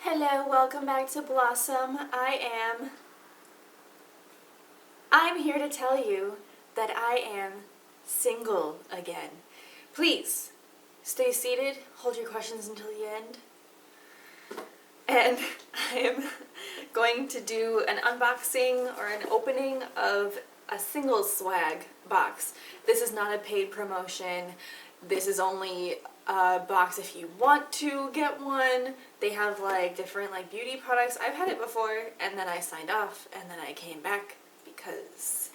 Hello, welcome back to Blossom. I'm here to tell you that I am single again. Please, stay seated, hold your questions until the end. And I am going to do an unboxing or an opening of a single swag box. This is not a paid promotion. This is only a box if you want to get one. They have like different like beauty products. I've had it before and then I signed off and then I came back because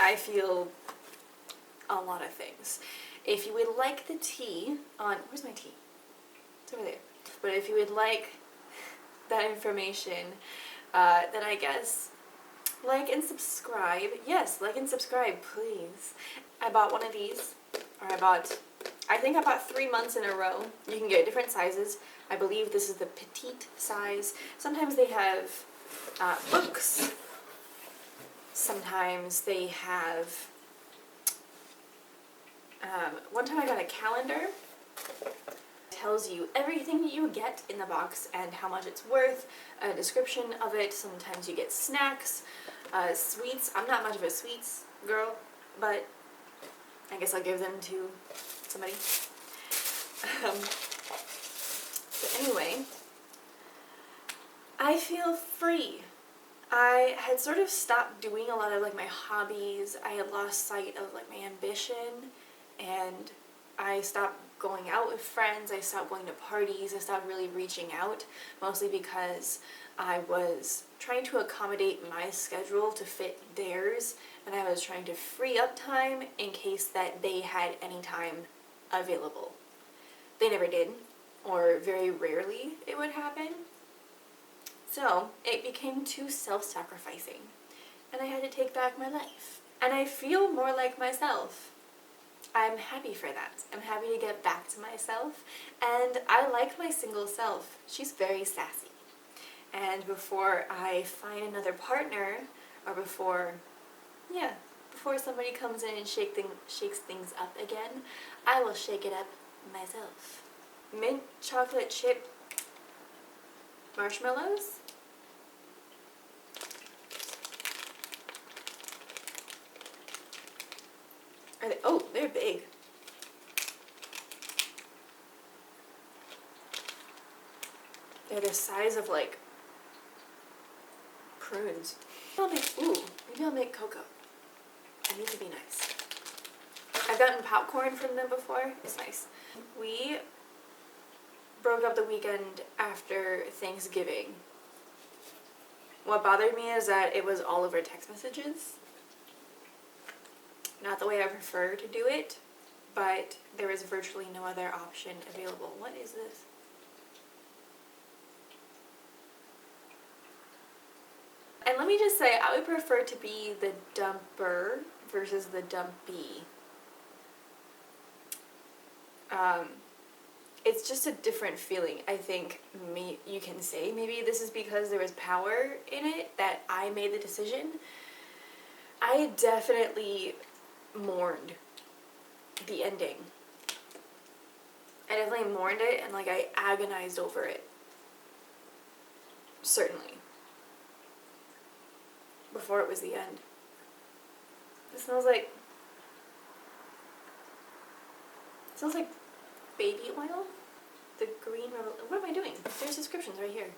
I feel a lot of things. If you would like the tea on, where's my tea? It's over there. But if you would like that information, then I guess like and subscribe. Yes, like and subscribe, please. I bought one of these, or I think I bought 3 months in a row. You can get different sizes. I believe this is the petite size. Sometimes they have books. Sometimes they have, one time I got a calendar. Tells you everything that you get in the box and how much it's worth, a description of it. Sometimes you get snacks, sweets. I'm not much of a sweets girl, but I guess I'll give them to somebody. But anyway, I feel free. I had sort of stopped doing a lot of like my hobbies. I had lost sight of like my ambition, and I stopped going out with friends, I stopped going to parties, I stopped really reaching out, mostly because I was trying to accommodate my schedule to fit theirs, and I was trying to free up time in case that they had any time available. They never did, or very rarely it would happen. So it became too self-sacrificing, and I had to take back my life. And I feel more like myself. I'm happy for that. I'm happy to get back to myself, and I like my single self. She's very sassy. And before I find another partner, or before somebody comes in and shakes things up again, I will shake it up myself. Mint chocolate chip marshmallows. Oh, they're big. They're the size of like prunes. Maybe I'll make cocoa. I need to be nice. I've gotten popcorn from them before. It's nice. We broke up the weekend after Thanksgiving. What bothered me is that it was all over text messages. Not the way I prefer to do it, but there was virtually no other option available. What is this? And let me just say, I would prefer to be the dumper versus the dumpy. It's just a different feeling. I think you can say maybe this is because there was power in it, that I made the decision. I definitely mourned the ending. I definitely mourned it, and like I agonized over it. Certainly. Before it was the end. It smells like baby oil. The green what am I doing? There's descriptions right here.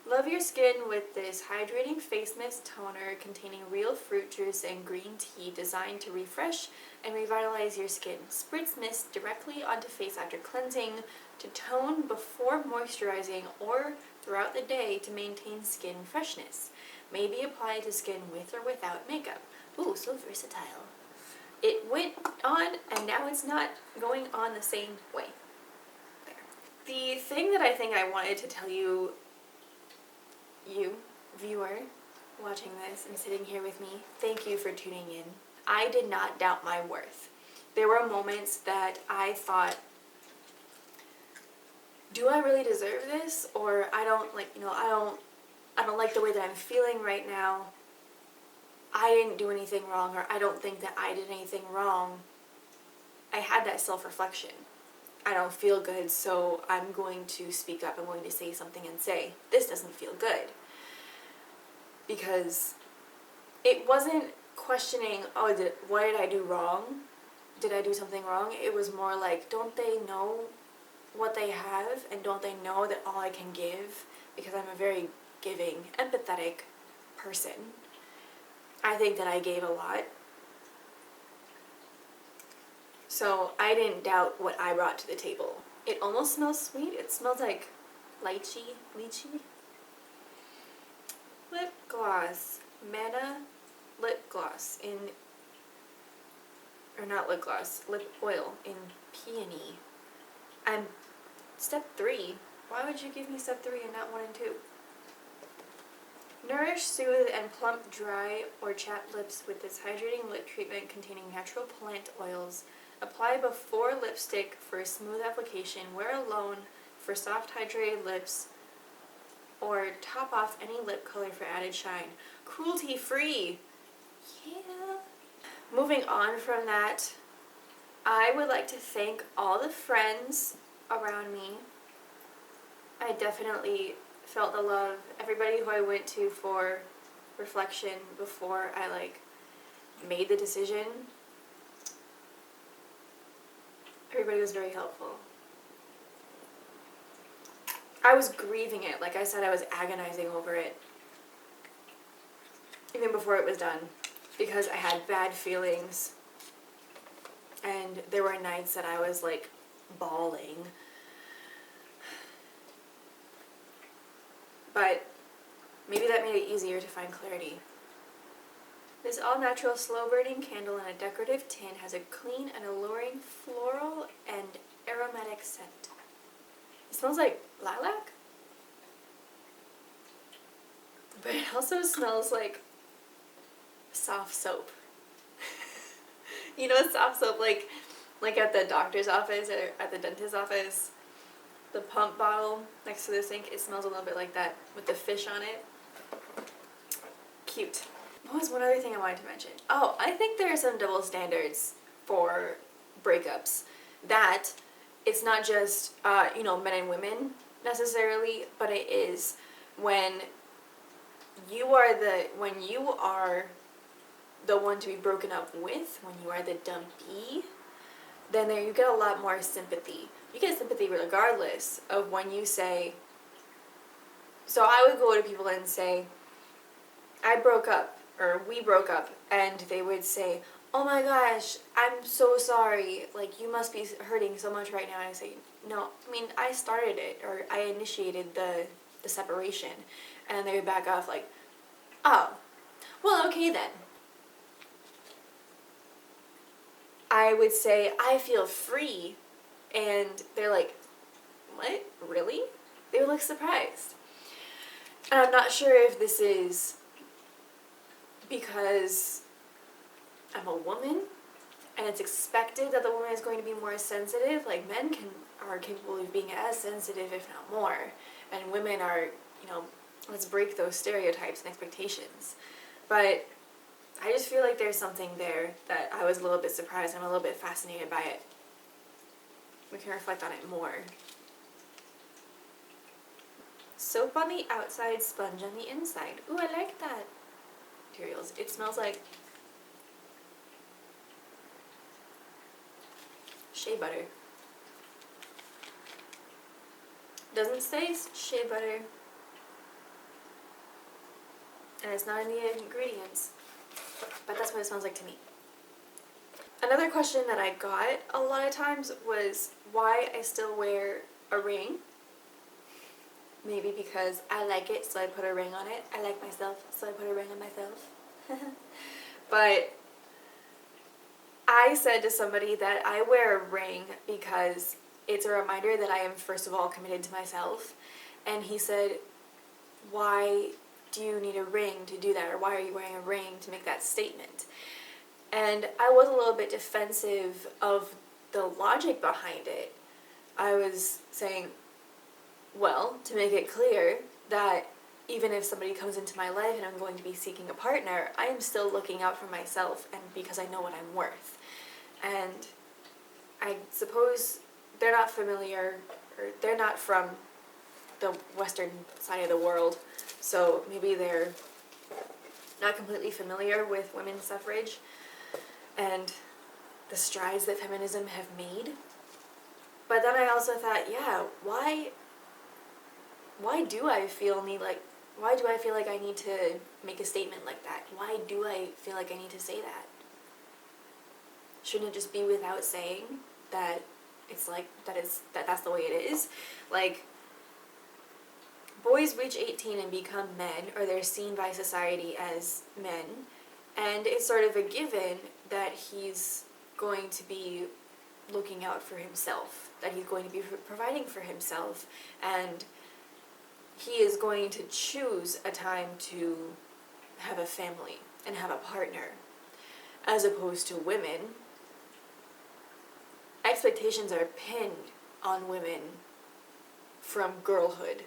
Love your skin with this hydrating face mist toner containing real fruit juice and green tea designed to refresh and revitalize your skin. Spritz mist directly onto face after cleansing to tone before moisturizing or throughout the day to maintain skin freshness. May be applied to skin with or without makeup. Ooh, so versatile. It went on and now it's not going on the same way. There. The thing that I think I wanted to tell you, viewer, watching this and sitting here with me, thank you for tuning in. I did not doubt my worth. There were moments that I thought, do I really deserve this? Or I don't like the way that I'm feeling right now. I didn't do anything wrong, or I don't think that I did anything wrong. I had that self-reflection. I don't feel good, so I'm going to speak up. I'm going to say something and say, this doesn't feel good. Because it wasn't questioning, what did I do wrong? Did I do something wrong? It was more like, don't they know what they have? And don't they know that all I can give, because I'm a very giving, empathetic person, I think that I gave a lot. So I didn't doubt what I brought to the table. It almost smells sweet. It smells like lychee. Lip gloss. Mana lip gloss in, or not lip gloss, lip oil in peony. I'm step 3. Why would you give me step 3 and not 1 and 2? Nourish, soothe, and plump dry or chapped lips with this hydrating lip treatment containing natural plant oils. Apply before lipstick for a smooth application. Wear alone for soft hydrated lips, or top off any lip color for added shine. Cruelty free! Yeah! Moving on from that, I would like to thank all the friends around me. I definitely felt the love. Everybody who I went to for reflection before I made the decision, everybody was very helpful. I was grieving it. Like I said, I was agonizing over it even before it was done, because I had bad feelings, and there were nights that I was bawling. But maybe that made it easier to find clarity. This all-natural slow-burning candle in a decorative tin has a clean and alluring floral and aromatic scent. It smells like lilac, but it also smells like soft soap. You know, soft soap, like at the doctor's office or at the dentist's office, the pump bottle next to the sink, it smells a little bit like that with the fish on it. Cute. What was one other thing I wanted to mention? Oh, I think there are some double standards for breakups. That it's not just, men and women necessarily, but it is when you are the one to be broken up with, when you are the dumpee, then there you get a lot more sympathy. You get sympathy regardless of when you say, so I would go to people and say, I broke up, or we broke up, and they would say, oh my gosh, I'm so sorry, you must be hurting so much right now. And I say, no, I started it, or I initiated the separation. And they would back off oh, well, okay then. I would say, I feel free, and they're like, what? Really? They would look surprised. And I'm not sure if this is because I'm a woman and it's expected that the woman is going to be more sensitive. Men are capable of being as sensitive, if not more, and women are, let's break those stereotypes and expectations. But I just feel like there's something there that I was a little bit surprised. I'm a little bit fascinated by it. We can reflect on it more. Soap on the outside, sponge on the inside. Ooh, I like that. Materials. It smells like shea butter. Doesn't say shea butter, and it's not in the ingredients, but that's what it smells like to me. Another question that I got a lot of times was why I still wear a ring. Maybe because I like it, so I put a ring on it. I like myself, so I put a ring on myself. But I said to somebody that I wear a ring because it's a reminder that I am, first of all, committed to myself. And he said, why do you need a ring to do that? Or why are you wearing a ring to make that statement? And I was a little bit defensive of the logic behind it. I was saying, well, to make it clear that even if somebody comes into my life and I'm going to be seeking a partner, I am still looking out for myself, and because I know what I'm worth. And I suppose they're not familiar, or they're not from the western side of the world, so maybe they're not completely familiar with women's suffrage and the strides that feminism have made. But then I also thought, yeah, why do I feel like I need to make a statement like that? Why do I feel like I need to say that? Shouldn't it just be without saying that it's like that's the way it is? Like, boys reach 18 and become men, or they're seen by society as men, and it's sort of a given that he's going to be looking out for himself, that he's going to be providing for himself, and he is going to choose a time to have a family and have a partner, as opposed to women. Expectations are pinned on women from girlhood,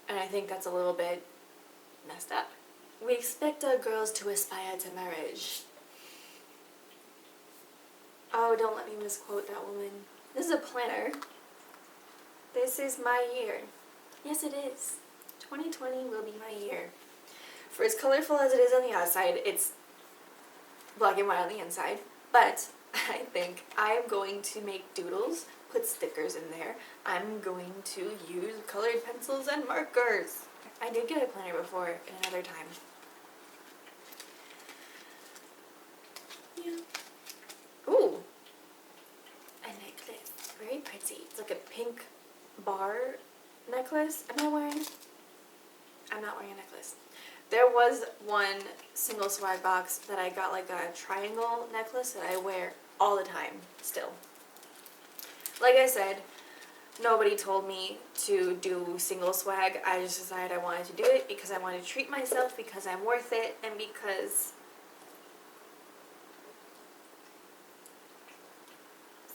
and I think that's a little bit messed up. We expect our girls to aspire to marriage. Oh, don't let me misquote that woman. This is a planner. This is my year. Yes, it is. 2020 will be my year. For as colorful as it is on the outside, it's black and white on the inside. But I think I am going to make doodles, put stickers in there. I'm going to use colored pencils and markers. I did get a planner before in another time. Yeah. Ooh. A necklace. Very pretty. It's like a pink bar necklace. Am I wearing? I'm not wearing a necklace. There was one single swag box that I got, like a triangle necklace that I wear all the time still. Like I said, nobody told me to do single swag. I just decided I wanted to do it because I wanted to treat myself, because I'm worth it, and because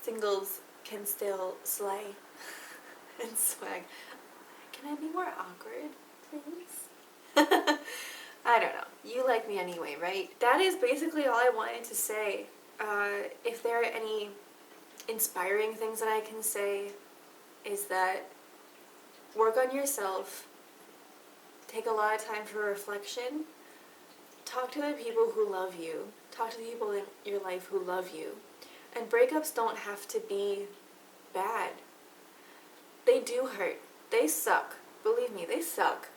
singles can still slay and swag. Can I be more awkward, please? I don't know. You like me anyway, right? That is basically all I wanted to say. If there are any inspiring things that I can say, is that work on yourself, take a lot of time for reflection, talk to the people who love you, talk to the people in your life who love you, and breakups don't have to be bad. They do hurt. They suck. Believe me, they suck.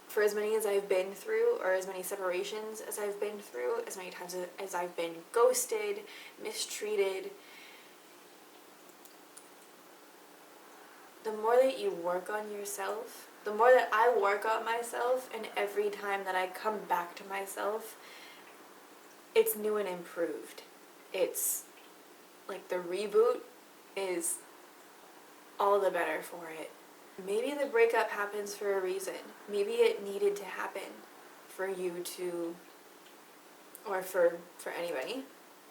For as many as I've been through, or as many separations as I've been through, as many times as I've been ghosted, mistreated, the more that you work on yourself, the more that I work on myself, and every time that I come back to myself, it's new and improved. It's like the reboot is all the better for it. Maybe the breakup happens for a reason. Maybe it needed to happen for you to, or for anybody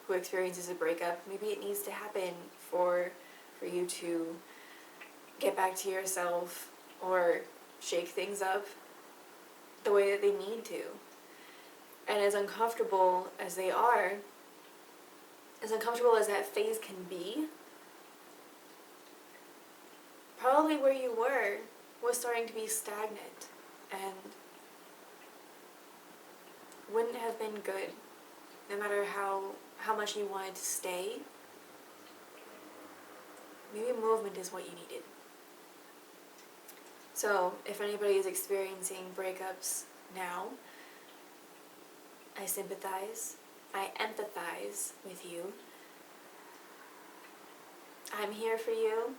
who experiences a breakup, maybe it needs to happen for you to get back to yourself or shake things up the way that they need to. And as uncomfortable as they are, as uncomfortable as that phase can be, probably where you were was starting to be stagnant and wouldn't have been good, no matter how much you wanted to stay. Maybe movement is what you needed. So if anybody is experiencing breakups now, I sympathize, I empathize with you. I'm here for you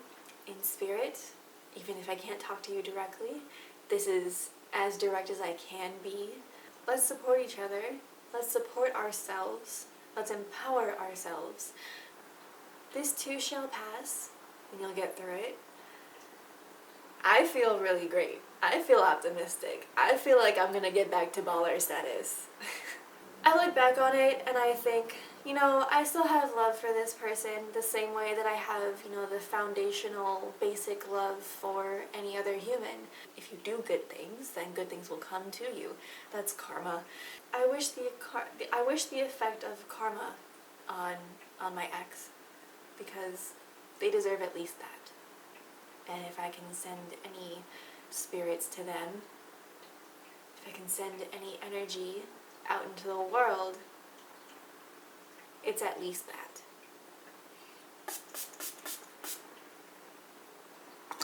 in spirit, even if I can't talk to you directly. This is as direct as I can be. Let's support each other. Let's support ourselves. Let's empower ourselves. This too shall pass, and you'll get through it. I feel really great. I feel optimistic. I feel like I'm gonna get back to baller status. I look back on it and I think, I still have love for this person the same way that I have, the foundational, basic love for any other human. If you do good things, then good things will come to you. That's karma. I wish the effect of karma on my ex, because They deserve at least that. And if I can send any spirits to them, if I can send any energy out into the world, it's at least that.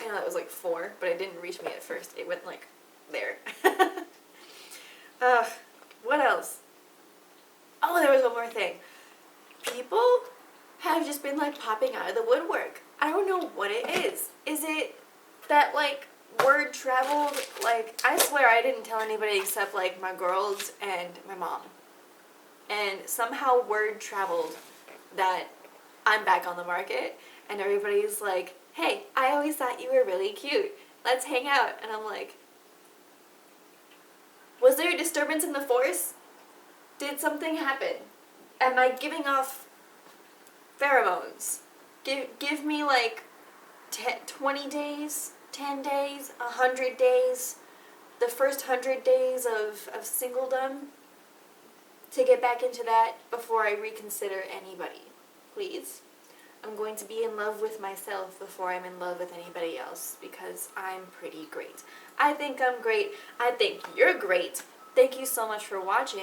I know that was like 4, but it didn't reach me at first. It went like there. What else? Oh, there was one more thing. People have just been like popping out of the woodwork. I don't know what it is. Is it that like word traveled? Like, I swear I didn't tell anybody except like my girls and my mom. And somehow word traveled that I'm back on the market, and everybody's like, hey, I always thought you were really cute. Let's hang out. And I'm like, was there a disturbance in the force? Did something happen? Am I giving off pheromones? Give me like 20 days, 10 days, 100 days, the first 100 days of singledom to get back into that before I reconsider anybody, please. I'm going to be in love with myself before I'm in love with anybody else, because I'm pretty great. I think I'm great. I think you're great. Thank you so much for watching.